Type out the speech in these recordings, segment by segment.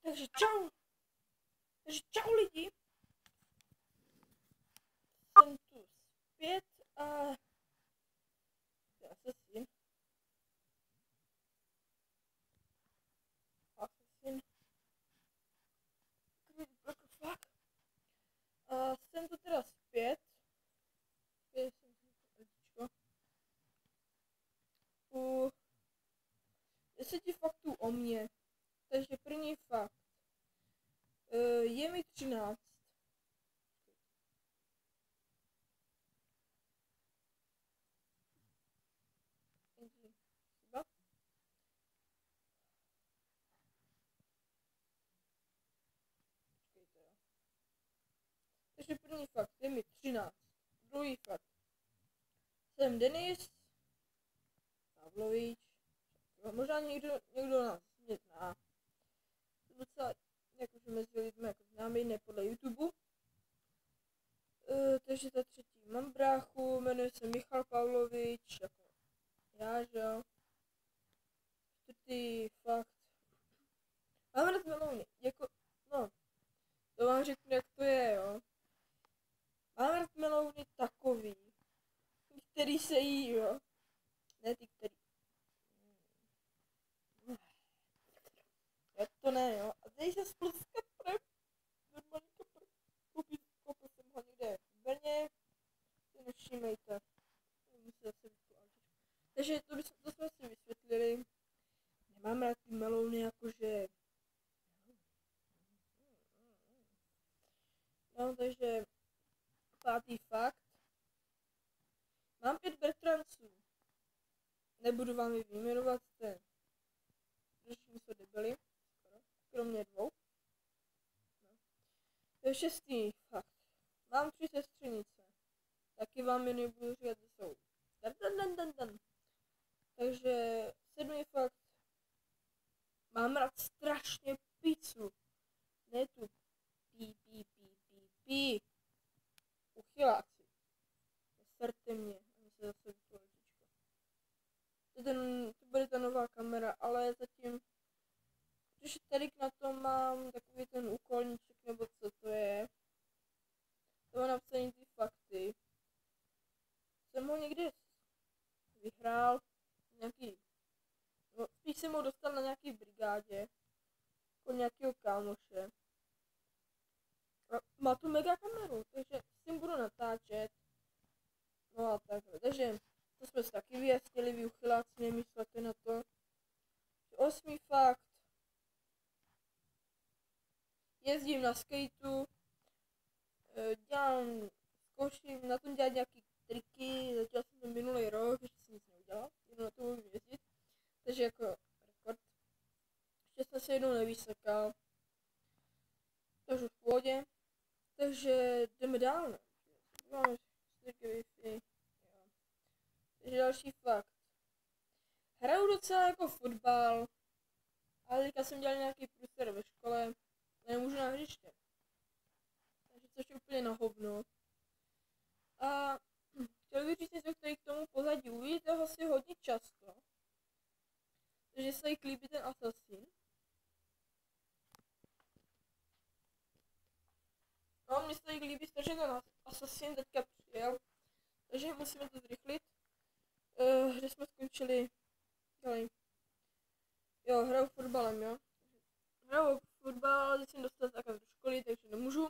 Takže čau. Takže čau lidi. Jsem tu zpět a Assassin. What the fuck? A jsem tu teda zpět. U 10 faktů o mně. Takže první fakt. Je mi 13. Takže první fakt, je mi 13. Druhý fakt. Jsem Denis Pavlovič. Možná někdo nás nezná. Docela jakože mezi lidmi jako známý, ne podle YouTube. Takže ta třetí. Mám bráchu, jmenuje se Michal Pavlovič, jako já, že jo. Čtvrtý fakt. Mám rád melouny, jako, no, to vám řeknu, jak to je, jo. Mám rád melouny takový, který se jí, jo. Ne ty, který. Já to ne, jo. A tady se spolu s kaprem. Normální kapr. Koupil jsem ho někde v Brně. Si nevšímejte. Musím zase vytvářet. Takže to jsme si vysvětlili. Nemám rád ty melouny, jakože... No, takže... Pátý fakt. Mám 5 bratranců. Nebudu vám je vyjmenovat, jste... Všichni jsou debili. Kromě 2. No. To je 6. fakt. Mám 3 sestřenice. Taky vám je nebudu říkat, že jsou. Takže 7. fakt. Mám rád strašně pizzu. Ne tu pí. Uchyláci. Neserte mě. Ani se zase vyplo letičko. To bude ta nová kamera, ale zatím protože tady na to mám takový ten úkolníček, nebo co to je. To má napsaný ty fakty. Jsem ho někde vyhrál, nějaký, no spíš jsem ho dostal na nějaký brigádě, jako nějakého kámoše. A má tu mega kameru, takže s tím budu natáčet. No a takhle, takže to jsme si taky vyjasnili, vy uchyláci, nemyslete na to. 8. fakt. Jezdím na skateu, zkouším na tom dělat nějaký triky, začal jsem to minulý rok, ještě jsem nic neudělal, jenom na to můžu jezdit, takže jako rekord. Ještě jsem se jednou nevysekal, takže v pohodě, takže jdeme dál, ne? Máme Wi-Fi, jo. Takže další fakt. Hraju docela jako fotbal, ale teďka jsem dělal nějaký průser ve škole, nemůžu na hřiště. Takže což je úplně na hovno. A chtěl bych říct něco k tomu pozadí. Uvidíte ho asi hodně často. Takže se jí líbí ten Assassin. No, mně se jí líbí strašně ten Assassin, teďka přijel. Takže musíme to zrychlit. Kde jsme skončili? Dělej. Jo, hraju fotbalem, jo. Hraju fotbal, ale jsem dostal zákaz do školy, takže nemůžu.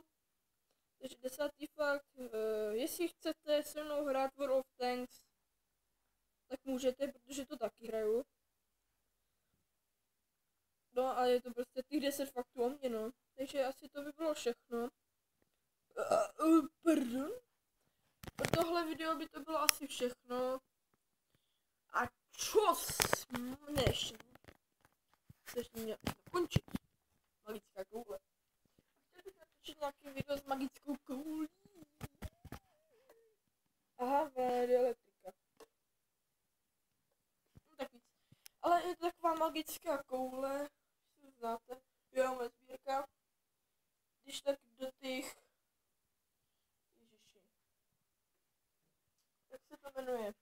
Takže 10. fakt, jestli chcete se mnou hrát World of Tanks, tak můžete, protože to taky hraju. No a je to prostě těch 10 faktů o mě, no. Takže asi to by bylo všechno. Pardon? Pro tohle video by to bylo asi všechno. A čos než mě dokončit. Magická koule. Chtěl bych natočit nějaký video s magickou koulí. Aha, radioelektrika. No tak víc. Ale je to taková magická koule, si znáte. Jo, moje sbírka. Když tak do těch... Ježiši. Jak se to jmenuje?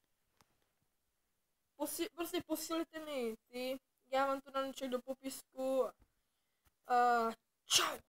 Prostě posílejte mi ty. Já vám to dám do popisku. A Čau.